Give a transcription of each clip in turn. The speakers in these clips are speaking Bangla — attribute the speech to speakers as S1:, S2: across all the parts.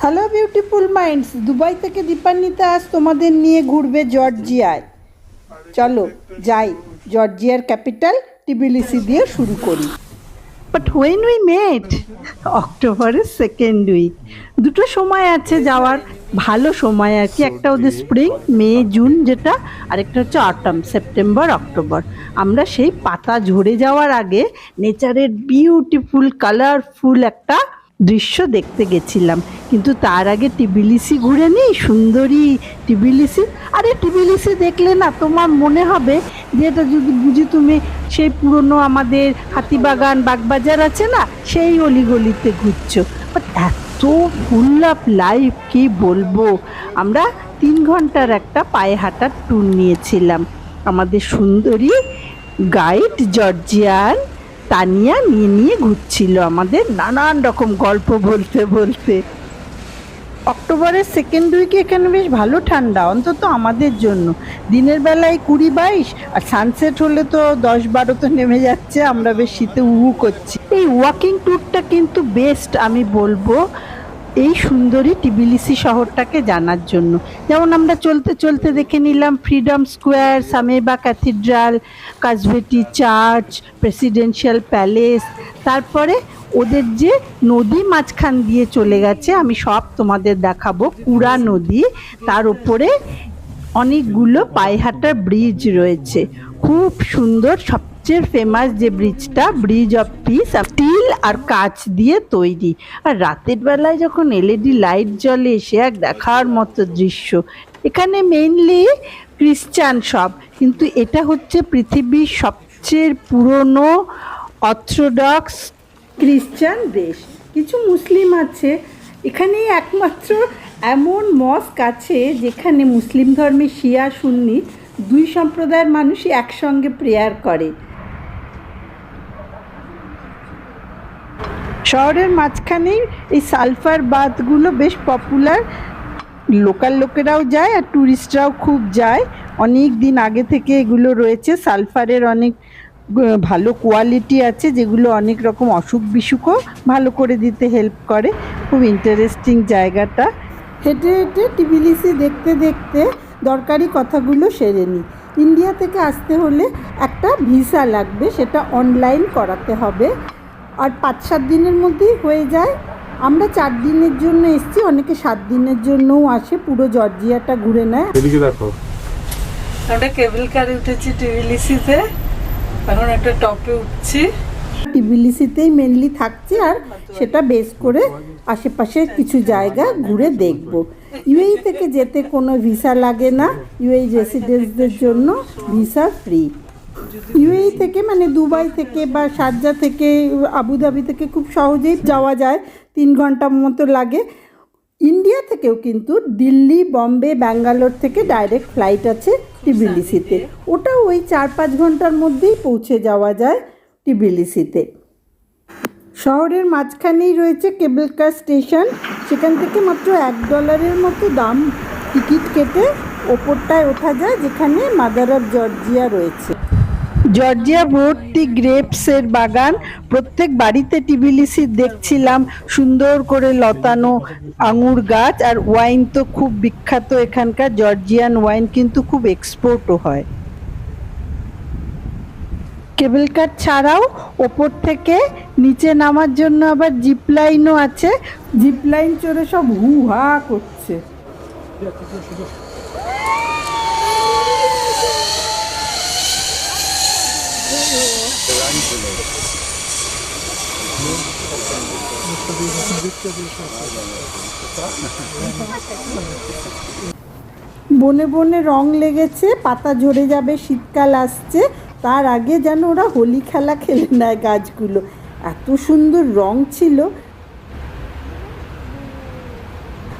S1: হ্যালো বিউটিফুল মাইন্ডস, দুবাই থেকে দীপান্বিতা আজ তোমাদের নিয়ে ঘুরবে জর্জিয়ায়। চলো যাই, জর্জিয়ার ক্যাপিটাল টিবিলিসি দিয়ে শুরু করি। বাট হোয়েন উই মেট অক্টোবরের সেকেন্ড উইক, দুটো সময় আছে যাওয়ার, ভালো সময় আর কি। একটা ওদের স্প্রিং, মে জুন যেটা, আরেকটা হচ্ছে অটম, সেপ্টেম্বর অক্টোবর। আমরা সেই পাতা ঝরে যাওয়ার আগে নেচারের বিউটিফুল কালারফুল একটা দৃশ্য দেখতে গেছিলাম। কিন্তু তার আগে টিবিলিসি ঘুরে নিই, সুন্দরী টিবিলিসি। আরে টিবিলিসি দেখলে না তোমার মনে হবে যে এটা যদি বুঝি তুমি সেই পুরনো আমাদের হাতিবাগান বাগবাজার আছে না, সেই অলিগলিতে ঘুরছো। বাট এত ফুল অফ লাইফ, কি বলবো। আমরা 3 ঘন্টার একটা পায়ে হাঁটার ট্যুর নিয়েছিলাম। আমাদের সুন্দরী গাইড জর্জিয়ান তানিয়া নিয়ে ঘুরছিল আমাদের, নানান রকম গল্প বলতে বলতে। অক্টোবরের সেকেন্ড উইকে এখানে বেশ ভালো ঠান্ডা, অন্তত আমাদের জন্য। দিনের বেলায় 20-22, আর সানসেট হলে তো 10-12 তো নেমে যাচ্ছে। আমরা বেশ শীতে উহু করছি। এই ওয়াকিং ট্যুরটা কিন্তু বেস্ট আমি বলবো এই সুন্দরী টিবিলিসি শহরটাকে জানার জন্য। যেমন আমরা চলতে চলতে দেখে নিলাম Freedom Square, Sameba Cathedral, Kashveti church, presidential palace. তারপরে ওদের যে নদী মাঝখান দিয়ে চলে গেছে, আমি সব তোমাদের দেখাবো, কুড়া নদী, তার উপরে অনেকগুলো পায়ে হাঁটার ব্রিজ রয়েছে, খুব সুন্দর। সবচেয়ে ফেমাস যে ব্রিজটা, ব্রিজ অফ পিস, স্টিল আর কাঁচ দিয়ে তৈরি। আর রাতের বেলায় যখন এলইডি লাইট জ্বলে, সে এক দেখার মতো দৃশ্য। এখানে মেইনলি খ্রিস্টান সব, কিন্তু এটা হচ্ছে পৃথিবীর সবচেয়ে পুরনো অর্থোডক্স খ্রিস্টান দেশ। কিছু মুসলিম আছে, এখানেই একমাত্র এমন মস্ক আছে যেখানে মুসলিম ধর্মে শিয়া সুন্নি দুই সম্প্রদায়ের মানুষই একসঙ্গে প্রেয়ার করে। শহরের মাঝখানেই এই সালফার বাথগুলো বেশ পপুলার, লোকাল লোকেরাও যায় আর ট্যুরিস্টরাও খুব যায়। অনেক দিন আগে থেকে এগুলো রয়েছে। সালফারের অনেক ভালো কোয়ালিটি আছে, যেগুলো অনেক রকম অসুখ বিসুখও ভালো করে দিতে হেল্প করে। খুব ইন্টারেস্টিং জায়গাটা। হেঁটে হেঁটে টিবিলিসি দেখতে দেখতে দরকারি কথাগুলো সেরে নিই। ইন্ডিয়া থেকে আসতে হলে একটা ভিসা লাগবে, সেটা অনলাইন করাতে হবে, আর 5-7 দিনের মধ্যেই হয়ে যায়। আমরা 4 দিনের জন্য এসেছি, অনেকে 7 দিনের জন্যও আসে, পুরো জর্জিয়াটা ঘুরে নেয়। এদিকে দেখো, আমরা কেবল কারে উঠেছি টিবিলিসিতে, এখন একটা টপে উঠছি। টিবিলিসিতেই মেনলি থাকছি, আর সেটা বেস করে আশেপাশের কিছু জায়গা ঘুরে দেখব। ইউএই থেকে যেতে কোনো ভিসা লাগে না, ইউএই রেসিডেন্টসদের জন্য ভিসা ফ্রি। ইউএই থেকে মানে দুবাই থেকে বা শারজা থেকে, আবুধাবি থেকে খুব সহজেই যাওয়া যায়, 3 ঘন্টা মতো লাগে। ইন্ডিয়া থেকেও কিন্তু দিল্লি, বম্বে, ব্যাঙ্গালোর থেকে ডাইরেক্ট ফ্লাইট আছে টিবিলিসিতে, ওটাও ওই 4-5 ঘন্টার মধ্যেই পৌঁছে যাওয়া যায় টিবিলিসিতে। শহরের মাঝখানেই রয়েছে কেবল কার স্টেশন, সেখান থেকে মাত্র $1 মতো দাম টিকিট কেটে ওপরটায় ওঠা যায়, যেখানে মাদার অফ জর্জিয়া রয়েছে। জর্জিয়া ভর্তি গ্রেপসের বাগান, প্রত্যেক বাড়িতে টিবিলিসি দেখছিলাম সুন্দর করে লতানো আঙুর গাছ। আর ওয়াইন তো খুব বিখ্যাত এখানকার, জর্জিয়ান ওয়াইন কিন্তু খুব এক্সপোর্টও হয়। কেবল কার ছাড়াও ওপর থেকে নিচে নামার জন্য আবার জিপলাইনও আছে। জিপলাইন চড়ে সব হু হা করছে। বনে বনে রং লেগেছে, পাতা ঝরে যাবে, শীতকাল আসছে, তার আগে যেন ওরা হোলি খেলা খেলে নেয় গাছগুলো। এত সুন্দর রং ছিল।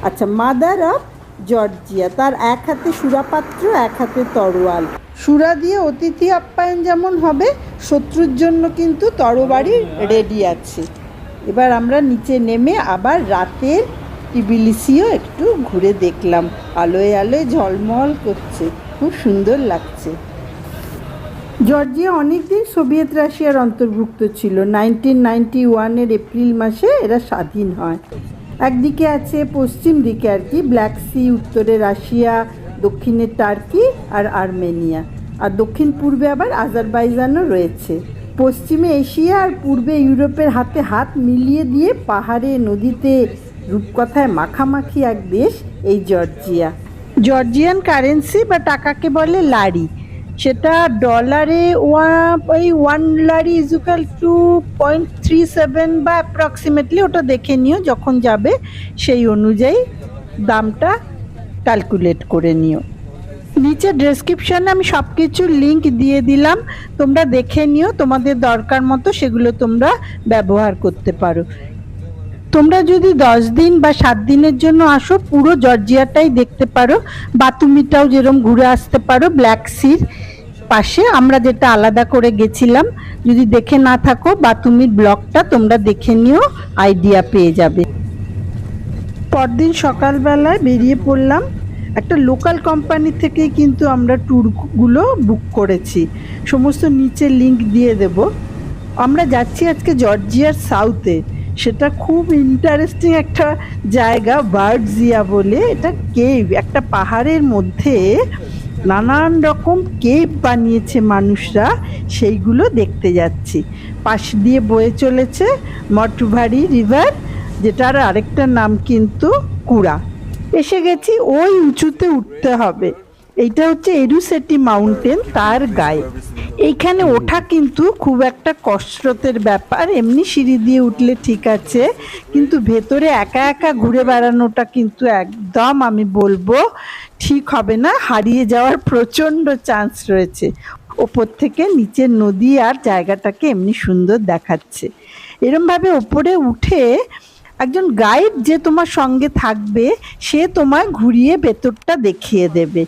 S1: আচ্ছা, মাদার অফ জর্জিয়া, তার এক হাতে সুরাপাত্র, এক হাতে তরোয়াল। সুরা দিয়ে অতিথি আপ্যায়ন যেমন হবে, শত্রুর জন্য কিন্তু তরবারি রেডি আছে। এবার আমরা নিচে নেমে আবার রাতের টিবিলিসিও একটু ঘুরে দেখলাম। আলোয় আলোয় ঝলমল করছে, খুব সুন্দর লাগছে। জর্জিয়া অনেকদিন সোভিয়েত রাশিয়ার অন্তর্ভুক্ত ছিল। 1991-এর এপ্রিল মাসে এরা স্বাধীন হয়। একদিকে আছে পশ্চিম দিকে আর কি ব্ল্যাক সি, উত্তরে রাশিয়া, দক্ষিণে টার্কি আর আর্মেনিয়া, আর দক্ষিণ পূর্বে আবার আজারবাইজানও রয়েছে। পশ্চিমে এশিয়া আর পূর্বে ইউরোপের হাতে হাত মিলিয়ে দিয়ে পাহাড়ে নদীতে রূপকথায় মাখামাখি এক দেশ এই জর্জিয়া। জর্জিয়ান কারেন্সি বা টাকাকে বলে লারি। সেটা ডলারে ওই 1 লারি ইজুকাল টু 0.37 বা অ্যাপ্রক্সিমেটলি, ওটা দেখে নিও যখন যাবে, সেই অনুযায়ী দামটা ক্যালকুলেট করে নিও। নিচে ডেসক্রিপশানে আমি সব কিছুর লিঙ্ক দিয়ে দিলাম, তোমরা দেখে নিও, তোমাদের দরকার মতো সেগুলো তোমরা ব্যবহার করতে পারো। তোমরা যদি 10 দিন বা 7 দিনের জন্য আসো, পুরো জর্জিয়াটাই দেখতে পারো, বাতুমিটাও যেরকম ঘুরে আসতে পারো। ব্ল্যাক সির পাশে আমরা যেটা আলাদা করে গেছিলাম, যদি দেখে না থাকো বাতুমির ব্লগটা তোমরা দেখে নিও, আইডিয়া পেয়ে যাবে। পরদিন সকালবেলায় বেরিয়ে পড়লাম। একটা লোকাল কোম্পানি থেকেই কিন্তু আমরা ট্যুরগুলো বুক করেছি, সমস্ত নিচে লিঙ্ক দিয়ে দেব। আমরা যাচ্ছি আজকে জর্জিয়ার সাউথে, সেটা খুব ইন্টারেস্টিং একটা জায়গা, ভার্জিয়া বলে। এটা কেভ, একটা পাহাড়ের মধ্যে নানান রকম কেভ বানিয়েছে মানুষরা, সেইগুলো দেখতে যাচ্ছি। পাশ দিয়ে বয়ে চলেছে মটভারি রিভার, যেটার আরেকটা নাম কিন্তু কুড়া। এসে গেছি, ওই উঁচুতে উঠতে হবে। এইটা হচ্ছে এরুসেটি মাউন্টেন, তার গায়ে। এইখানে ওঠা কিন্তু খুব একটা কসরতের ব্যাপার, এমনি সিঁড়ি দিয়ে উঠলে ঠিক আছে, কিন্তু ভেতরে একা একা ঘুরে বেড়ানোটা কিন্তু একদম আমি বলবো ঠিক হবে না, হারিয়ে যাওয়ার প্রচণ্ড চান্স রয়েছে। ওপর থেকে নিচের নদী আর জায়গাটাকে এমনি সুন্দর দেখাচ্ছে। এরমভাবে ওপরে উঠে একজন গাইড যে তোমার সঙ্গে থাকবে, সে তোমায় ঘুরিয়ে ভেতরটা দেখিয়ে দেবে।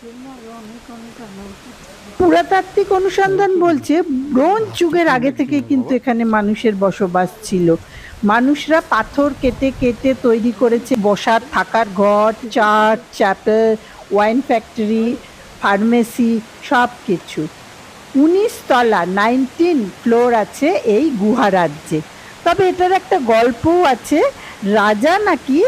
S1: পুরাতাত্ত্বিক অনুসন্ধান বলছে ব্রোঞ্জ যুগের আগে থেকে কিন্তু এখানে মানুষের বসবাস ছিল। মানুষরা পাথর কেটে কেটে তৈরি করেছে বসার, থাকার ঘর, church, chapel, wine factory, pharmacy, সব কিছু। 19 তলা 19 ফ্লোর আছে এই গুহা রাজ্যে। তবে এটার একটা গল্পও আছে। রাজা নাকি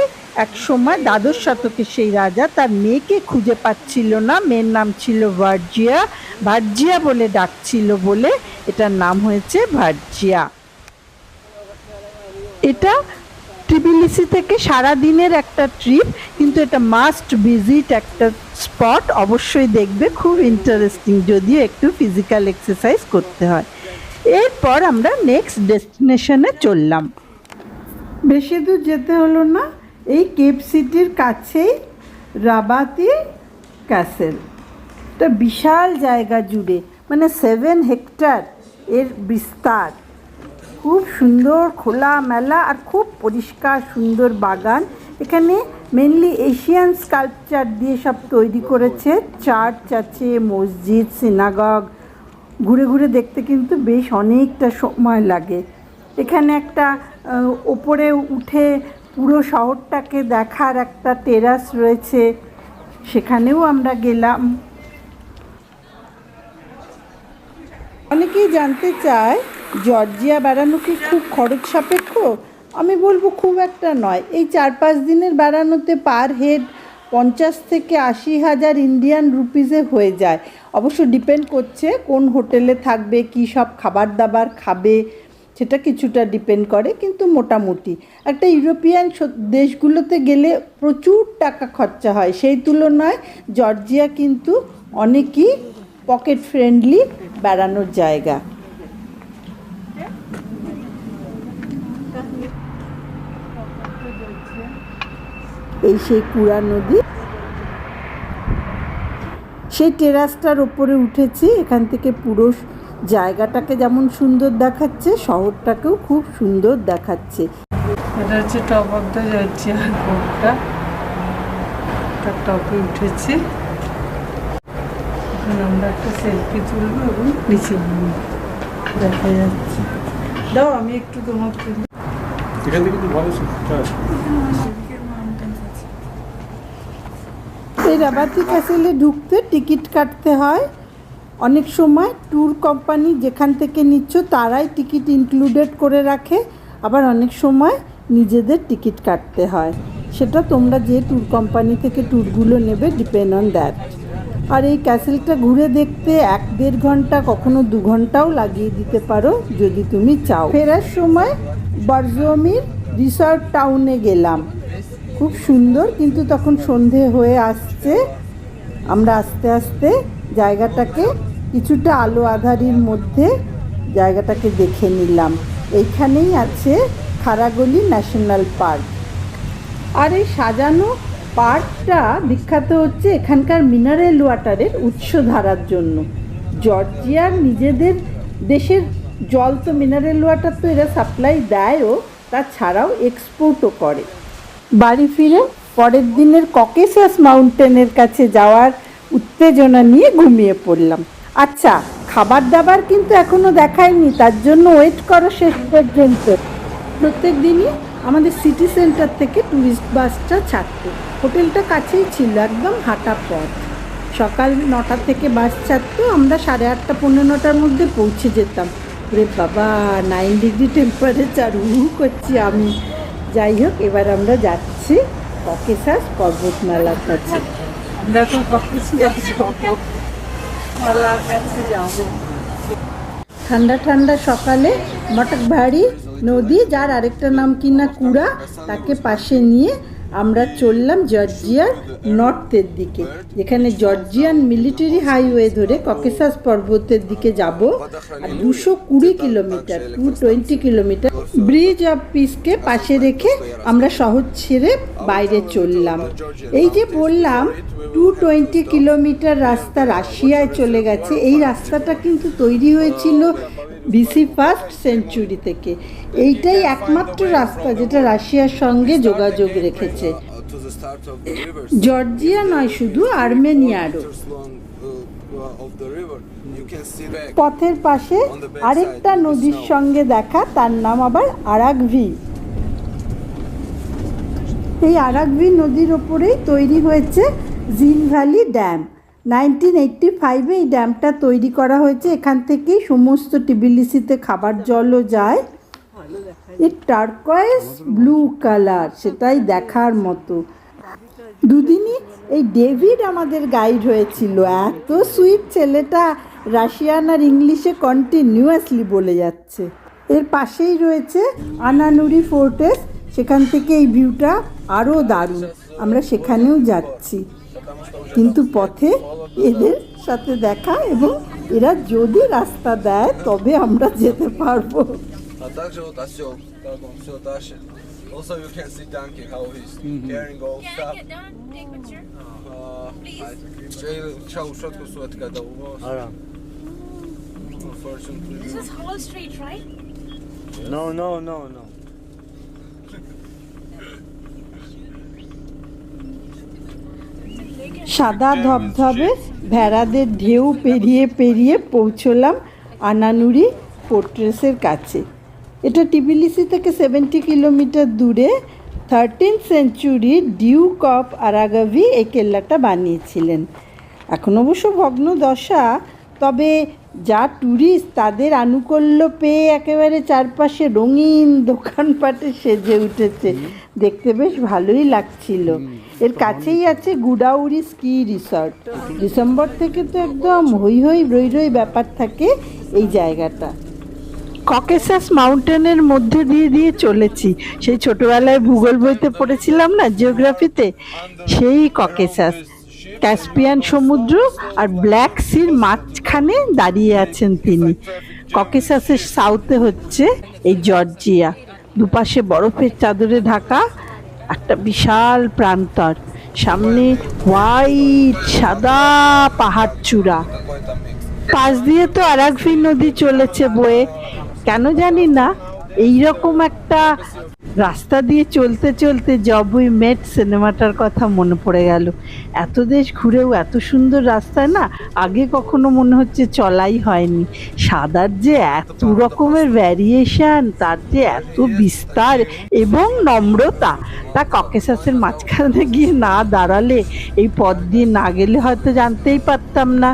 S1: এক সময় 12 শতকের সেই রাজা তার মেয়েকে খুঁজে পাচ্ছিল না, মেয়ের নাম ছিল ভার্জিয়া, ভার্জিয়া বলে ডাকছিল বলে এটার নাম হয়েছে ভার্জিয়া। এটা ট্বিলিসি থেকে সারা দিনের একটা ট্রিপ, কিন্তু এটা মাস্ট ভিজিট একটা স্পট, অবশ্যই দেখবে, খুব ইন্টারেস্টিং, যদিও একটু ফিজিক্যাল এক্সারসাইজ করতে হয়। এরপর আমরা নেক্সট ডেস্টিনেশনে চললাম। বেশি দূর যেতে হলো না, এই কেপ সিটির কাছেই রাবাতি ক্যাসেল। এটা বিশাল জায়গা জুড়ে, মানে 7 হেক্টর এর বিস্তার। খুব সুন্দর খোলা মেলা আর খুব পরিষ্কার সুন্দর বাগান। এখানে মেনলি এশিয়ান স্কাল্পচার দিয়ে সব তৈরি করেছে। চার্চ আছে, মসজিদ, সিনাগগ, ঘুরে ঘুরে দেখতে কিন্তু বেশ অনেকটা সময় লাগে। এখানে একটা ওপরে উঠে পুরো শহরটাকে দেখার একটা টেরাস রয়েছে, সেখানেও আমরা গেলাম। অনেকেই জানতে চায় জর্জিয়া বেড়ানো কি খুব খরচ সাপেক্ষ? আমি বলবো খুব একটা নয়। এই 4-5 দিনের বেড়ানোতে পার হেড 50 থেকে 80 হাজার ইন্ডিয়ান রুপিসে হয়ে যায়। অবশ্য ডিপেন্ড করছে কোন হোটেলে থাকবে, কী সব খাবার দাবার খাবে, সেটা কিছুটা ডিপেন্ড করে, কিন্তু মোটামুটি একটা ইউরোপিয়ান দেশগুলোতে গেলে প্রচুর টাকা খরচা হয়। সেই তুলনায় জর্জিয়া কিন্তু অনেকই পকেট ফ্রেন্ডলি বেড়ানোর জায়গা। এই সেই কুড়া নদী, সেই টেরাসটার ওপরে উঠেছি। এখান থেকে পুরো জায়গাটাকে যেমন সুন্দর দেখাচ্ছে, শহরটাকেও খুব সুন্দর দেখাচ্ছে।
S2: এটা হচ্ছে টপ অফ দ্য জর্জিয়া কোর্টটা, তার টপে উঠেছি। এখন আমরা একটা সেলফি তুলবো এবং নিচে দেখা যাচ্ছে। দাও আমি একটু তোমাকে
S3: এখান থেকে তো ভালো
S1: এই রাবাতি ক্যাসেলে ঢুকতে টিকিট কাটতে হয়। অনেক সময় ট্যুর কোম্পানি যেখান থেকে নিচ্ছ তারাই টিকিট ইনক্লুডেড করে রাখে, আবার অনেক সময় নিজেদের টিকিট কাটতে হয়। সেটা তোমরা যে ট্যুর কোম্পানি থেকে ট্যুরগুলো নেবে ডিপেন্ড অন দ্যাট। আর এই ক্যাসেলটা ঘুরে দেখতে 1-1.5 ঘন্টা, কখনো 2 ঘন্টাও লাগিয়ে দিতে পারো যদি তুমি চাও। ফেরার সময় বারজমির রিসর্ট টাউনে গেলাম, খুব সুন্দর, কিন্তু তখন সন্ধে হয়ে আসছে। আমরা আস্তে আস্তে জায়গাটাকে কিছুটা আলো আঁধারির মধ্যে জায়গাটাকে দেখে নিলাম। এইখানেই আছে খারাগলি ন্যাশনাল পার্ক। আর এই সাজানো পার্কটা বিখ্যাত হচ্ছে এখানকার মিনারেল ওয়াটারের উৎসধারার জন্য। জর্জিয়ার নিজেদের দেশের জল তো, মিনারেল ওয়াটার তো এরা সাপ্লাই দেয়ও, তাছাড়াও এক্সপোর্টও করে। বাড়ি ফিরে পরের দিনের ককেসাস মাউন্টেনের কাছে যাওয়ার উত্তেজনা নিয়ে ঘুমিয়ে পড়লাম। আচ্ছা, খাবার দাবার কিন্তু এখনও দেখায়নি, তার জন্য ওয়েট করো শেষ পর্যন্ত। প্রত্যেক দিনই আমাদের সিটি সেন্টার থেকে ট্যুরিস্ট বাসটা ছাড়তো। হোটেলটা কাছেই ছিল, একদম হাঁটা পথ। সকাল 9টা থেকে বাস ছাড়তো, আমরা 8:30 পৌনে 9টার মধ্যে পৌঁছে যেতাম। রে বাবা, 9 ডিগ্রি টেম্পারেচার, করছি আমি। যাই হোক, এবার আমরা যাচ্ছি ককেসাস পর্বতমালার কাছে।
S2: আমরা তো ককেসাস মালার কাছে যাবো।
S1: ঠান্ডা ঠান্ডা সকালে মটকবাড়ি নদী, যার আরেকটা নাম কিনা কুড়া, তাকে পাশে নিয়ে আমরা চললাম জর্জিয়ার নর্থের দিকে, যেখানে জর্জিয়ান মিলিটারি হাইওয়ে ধরে ককেসাস পর্বতের দিকে যাব। আর 220 কিলোমিটার, 220 কিলোমিটার ব্রিজ অফ পিসকে পাশে রেখে আমরা শহর ছেড়ে বাইরে চললাম। এই যে বললাম 220 কিলোমিটার রাস্তা রাশিয়ায় চলে গেছে, এই রাস্তাটা কিন্তু তৈরি হয়েছিল BC 1st সেঞ্চুরি থেকে। এইটাই একমাত্র রাস্তা যেটা রাশিয়ার সঙ্গে যোগাযোগ রেখেছে। জর্জিয়া নয়, শুধু আর্মেনিয়ারও। পথের পাশে আরেকটা নদীর সঙ্গে দেখা, তার নাম আবার আরাগভি। এই আরাগভি নদীর ওপরেই তৈরি হয়েছে জিন ভ্যালি ড্যাম। 1985-এ এই ড্যামটা তৈরি করা হয়েছে। এখান থেকেই সমস্ত টিবিলিসিতে খাবার জলও যায়। এর টার্কয়েস ব্লু কালার, সেটাই দেখার মতো। দুদিনই এই ডেভিড আমাদের গাইড হয়েছিল। এত সুইট ছেলেটা, রাশিয়ান আর ইংলিশে কন্টিনিউয়াসলি বলে যাচ্ছে। এর পাশেই রয়েছে আনানুরি ফোর্টেস, সেখান থেকে এই ভিউটা আরও দারুণ। আমরা সেখানেও যাচ্ছি, কিন্তু পথে এদের সাথে দেখা, এবং এরা যদি রাস্তা দেয় তবে আমরা যেতে পারবো।
S4: Also, you can see donkey how he's carrying all
S5: Can I
S4: stuff.
S5: get down, take a picture?
S4: Unfortunately,
S5: This is Hall Street, right?
S4: no.
S1: সাদা ধবধবে ভেড়াদের ঢেউ পেরিয়ে পেরিয়ে পৌঁছলাম আনানুরি ফোর্ট্রেসের কাছে। এটা টিবিলিসি থেকে 70 কিলোমিটার দূরে। 13th সেঞ্চুরি ডিউক অফ আরাগাভি এই কেল্লাটা বানিয়েছিলেন। এখন অবশ্য ভগ্ন দশা, তবে যা ট্যুরিস্ট তাদের আনুকূল্য পেয়ে একেবারে চারপাশে রঙিন দোকানপাটে সেজে উঠেছে। দেখতে বেশ ভালোই লাগছিল। এর কাছেই আছে গুডাউরি স্কি রিসর্ট। ডিসেম্বর থেকে তো একদম হই হই রই রই ব্যাপার থাকে এই জায়গাটা। ককেসাস মাউন্টেনের মধ্যে দিয়ে চলেছি। সেই ছোটবেলায় ভূগোল বইতে পড়েছিলাম না, জিওগ্রাফিতে, সেই ককেসাস। ক্যাসপিয়ান সমুদ্র আর ব্ল্যাক সির মাঝখানে দাঁড়িয়ে আছেন তিনি। ককেসাসের সাউথে হচ্ছে এই জর্জিয়া, দুপাশে বরফের চাদরে ঢাকা একটা বিশাল প্রান্তর, সামনে হোয়াইট সাদা পাহাড় চূড়া, পাশ দিয়ে তো আরাগভি নদী চলেছে বয়ে। কেন জানি না এইরকম একটা রাস্তা দিয়ে চলতে চলতে জব উই মেট সিনেমাটার কথা মনে পড়ে গেল। এত দেশ ঘুরেও এত সুন্দর রাস্তায় না আগে কখনো মনে হচ্ছে চলাই হয়নি। সাদার যে এত রকমের ভ্যারিয়েশন, তার যে এত বিস্তার এবং নম্রতা, তা ককেসাসের মাঝখানে গিয়ে না দাঁড়ালে, এই পথ দিয়ে না গেলে হয়তো জানতেই পারতাম না।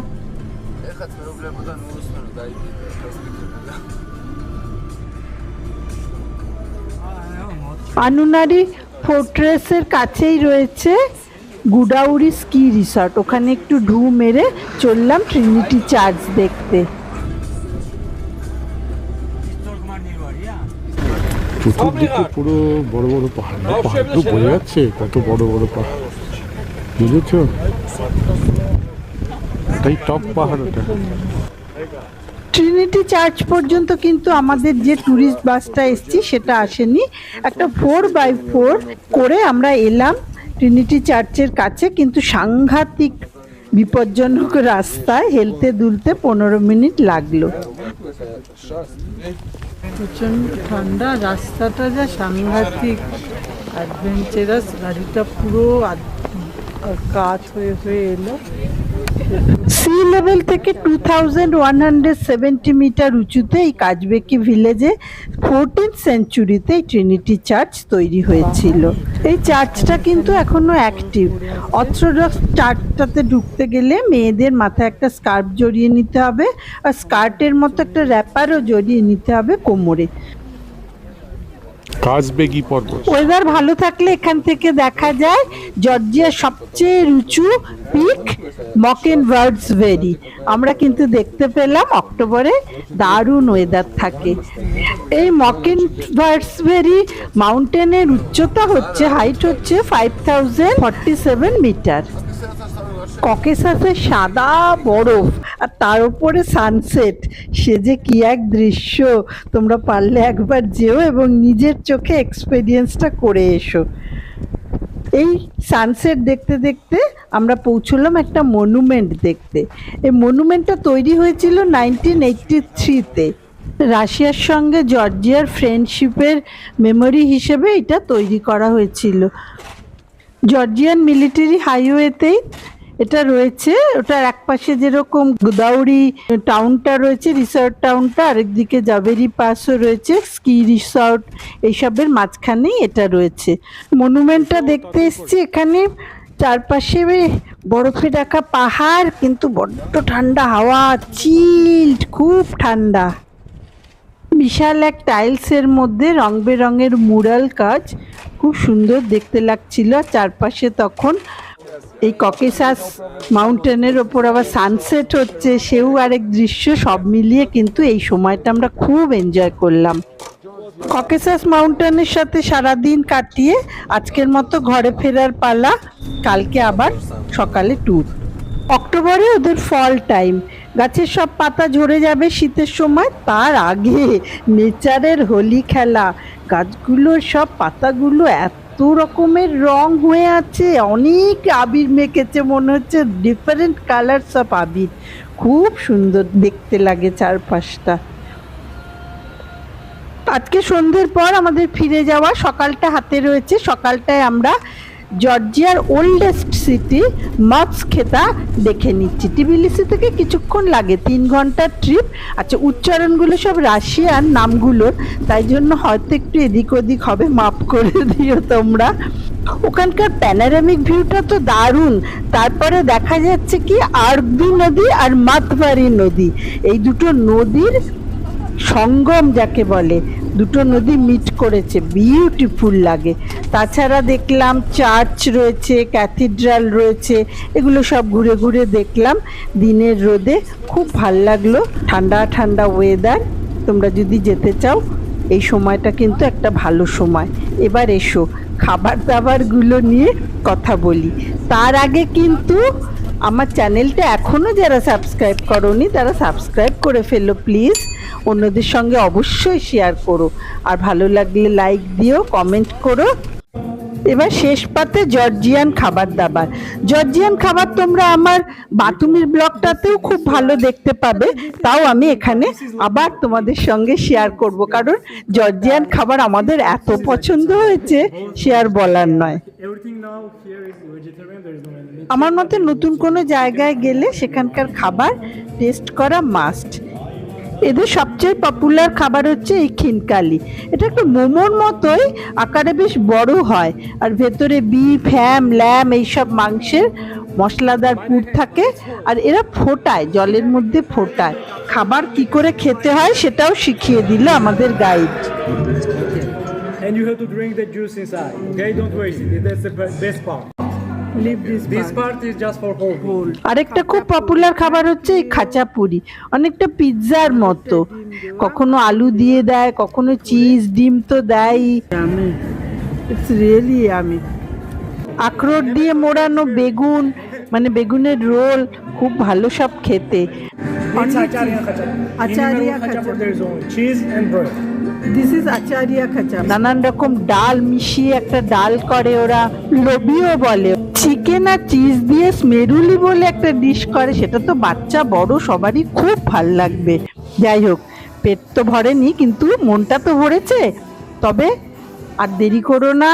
S1: আনুনারি ফোর্ট্রেসের কাছেই রয়েছে গুডাউরি স্কি রিসর্ট, ওখানে একটু ঢু মেরে চললাম ট্রিনিটি চার্চ দেখতে।
S3: চতুর্দিকে পুরো বড় বড় পাহাড়, পাহাড় তো বোঝা যাচ্ছে কত বড় বড় পাহাড়, বুঝেছ? তাই টপ পাহাড় ওটা।
S1: ট্রিনিটি চার্চ পর্যন্ত কিন্তু আমাদের যে ট্যুরিস্ট বাসটা এসছি সেটা আসেনি। একটা 4x4 করে আমরা এলাম ট্রিনিটি চার্চের কাছে, কিন্তু সাংঘাতিক বিপজ্জনক রাস্তায় হেলতে দুলতে 15 মিনিট লাগলো।
S2: প্রচণ্ড ঠান্ডা, রাস্তাটা যা সাংঘাতিক অ্যাডভেঞ্চারাস, গাড়িটা পুরো কাজ হয়ে হয়ে এলো।
S1: সি লেভেল থেকে 2170 মিটার উঁচুতে এই কাজবেকি ভিলেজে 14th সেঞ্চুরিতে এই ট্রিনিটি চার্চ তৈরি হয়েছিল। এই চার্চটা কিন্তু এখনো অ্যাক্টিভ। অর্থোডক্স চার্চটাতে ঢুকতে গেলে মেয়েদের মাথায় একটা স্কার্ফ জড়িয়ে নিতে হবে, আর স্কার্টের মতো একটা র্যাপারও জড়িয়ে নিতে হবে কোমরে।
S3: কাজবেগি পর্বত।
S1: ওয়েদার ভালো থাকলে এখান থেকে দেখা যায় জর্জিয়ার সবচেয়ে উঁচু পিক মকেনভার্ডস ভ্যালি। আমরা কিন্তু দেখতে পেলাম অক্টোবরে দারুণ ওয়েদার থাকে। এই মকেনভার্ডস ভ্যালি মাউন্টেনের উচ্চতা হচ্ছে, হাইট হচ্ছে 5047 মিটার। ককেসাসে সাদা বরফ আর তার উপরে সানসেট, সে যে কি এক দৃশ্য! তোমরা পারলে একবার যেও এবং নিজের চোখে এক্সপেরিয়েন্সটা করে এসো। এই সানসেট দেখতে দেখতে আমরা পৌঁছলাম একটা মনুমেন্ট দেখতে। এই মনুমেন্টটা তৈরি হয়েছিল 1983-তে। রাশিয়ার সঙ্গে জর্জিয়ার ফ্রেন্ডশিপের মেমোরি হিসেবে এটা তৈরি করা হয়েছিল। জর্জিয়ান মিলিটারি হাইওয়েতেই এটা রয়েছে। ওটার একপাশে যেরকম গুদাউরি টাউনটা রয়েছে, রিসর্ট টাউনটা, আরেকদিকে জাভেরি পাসও রয়েছে, স্কি রিসর্ট, এইসবের মাঝখানেই এটা রয়েছে। মনুমেন্টটা দেখতে এসছি এখানে। চারপাশে বরফে ঢাকা পাহাড়, কিন্তু বড্ড ঠান্ডা হাওয়া, চিল্ড, খুব ঠান্ডা। বিশাল এক টাইলসের মধ্যে রং বেরঙের মুরাল কাজ, খুব সুন্দর দেখতে লাগছিল। চারপাশে তখন এই ককেসাস মাউন্টেনের ওপর আবার সানসেট হচ্ছে, সেও আরেক দৃশ্য। সব মিলিয়ে কিন্তু এই সময়টা আমরা খুব এনজয় করলাম। ককেসাস মাউন্টেনের সাথে সারাদিন কাটিয়ে আজকের মতো ঘরে ফেরার পালা। কালকে আবার সকালে ট্যুর। অক্টোবরে ওদের ফল টাইম, গাছের সব পাতা ঝরে যাবে শীতের সময়, তার আগে নেচারের হোলি খেলা। গাছগুলোর সব পাতাগুলো এত রকমের রং হয়ে আছে, অনেক আবির মেখেছে, মনে হচ্ছে ডিফারেন্ট কালারস অফ আবির। খুব সুন্দর দেখতে লাগে চারপাশটা। আজকে সন্ধ্যের পর আমাদের ফিরে যাওয়া, সকালটা হাতে রয়েছে। সকালটায় আমরা জর্জিয়ার ওল্ডেস্ট সিটি মৎস্কেতা দেখে নিচ্ছি। টিবিলিসি থেকে কিছুক্ষণ লাগে, 3 ঘন্টার ট্রিপ। আচ্ছা, উচ্চারণগুলো সব রাশিয়ান নামগুলোর, তাই জন্য হয়তো একটু এদিক ওদিক হবে, মাফ করে দিও তোমরা। ওখানকার প্যানোরামিক ভিউটা তো দারুণ। তারপরে দেখা যাচ্ছে কি আরবি নদী আর মাতবারি নদী, এই দুটো নদীর সঙ্গম যাকে বলে, দুটো নদী মিট করেছে, বিউটিফুল লাগে। তাছাড়া দেখলাম চার্চ রয়েছে, ক্যাথিড্রাল রয়েছে, এগুলো সব ঘুরে ঘুরে দেখলাম দিনের রোদে। খুব ভাল লাগলো, ঠান্ডা ঠান্ডা ওয়েদার। তোমরা যদি যেতে চাও এই সময়টা কিন্তু একটা ভালো সময়। এবার এসো খাবার দাবারগুলো নিয়ে কথা বলি। তার আগে কিন্তু আমার চ্যানেলটা এখনও যারা সাবস্ক্রাইব করোনি তারা সাবস্ক্রাইব করে ফেলো প্লিজ। অন্যদের সঙ্গে অবশ্যই শেয়ার করো, আর ভালো লাগলে লাইক দিও, কমেন্ট করো। এবার শেষ পাতে জর্জিয়ান খাবার দাবার। জর্জিয়ান খাবার তোমরা আমার বাতুমির ব্লগটাতেও খুব ভালো দেখতে পাবে, তাও আমি এখানে আবার তোমাদের সঙ্গে শেয়ার করব, কারণ জর্জিয়ান খাবার আমাদের এত পছন্দ হয়েছে সে আর বলার নয়। আমার মতে নতুন কোনো জায়গায় গেলে সেখানকার খাবার টেস্ট করা মাস্ট। এদের সবচেয়ে পপুলার খাবার হচ্ছে এই খিনকালি। এটা একটা মোমোর মতোই, আকারে বেশ বড় হয়, আর ভেতরে বিফ, হ্যাম, ল্যাম এইসব মাংসের মশলাদার পুর থাকে, আর এরা ফোটায়, জলের মধ্যে ফোটায়। খাবার কি করে খেতে হয় সেটাও শিখিয়ে দিল আমাদের guide.
S6: And and you have to drink the juice inside. Okay, don't waste it. That's the best part.
S2: Leave this
S6: This part is just for whole.
S1: আরেকটা খুব পপুলার খাবার হচ্ছে এই খাঁচাপুরি, অনেকটা পিৎজার মতো, কখনো আলু দিয়ে দেয়, কখনো চিজ ডিম তো দেয়।
S2: Yummy, it's really yummy.
S1: আখরোট দিয়ে মোড়ানো বেগুন, মানে বেগুনের রোল, খুব ভালো সব খেতে।
S6: It's acharya khacha.
S2: Acharya
S6: In Nehru
S2: khacha.
S6: there is only cheese and bread.
S2: This is আচারিয়া খাচা।
S1: নানান রকম ডাল মিশিয়ে একটা ডাল করে ওরা, লোবিও বলে। চিকেন আর চিজ দিয়ে স্মেরুলি বলে একটা ডিশ করে, সেটা তো বাচ্চা বড় সবারই খুব ভাল লাগবে। যাই হোক, পেট তো ভরেনি কিন্তু মনটা তো ভরেছে। তবে আর দেরি করো না,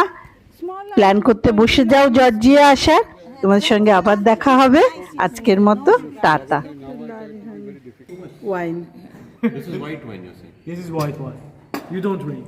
S1: প্ল্যান করতে বসে যাও জর্জিয়া আসার। তোমাদের সঙ্গে আবার দেখা হবে। আজকের মতো tata.
S2: Wine.
S6: This is white wine. You don't drink.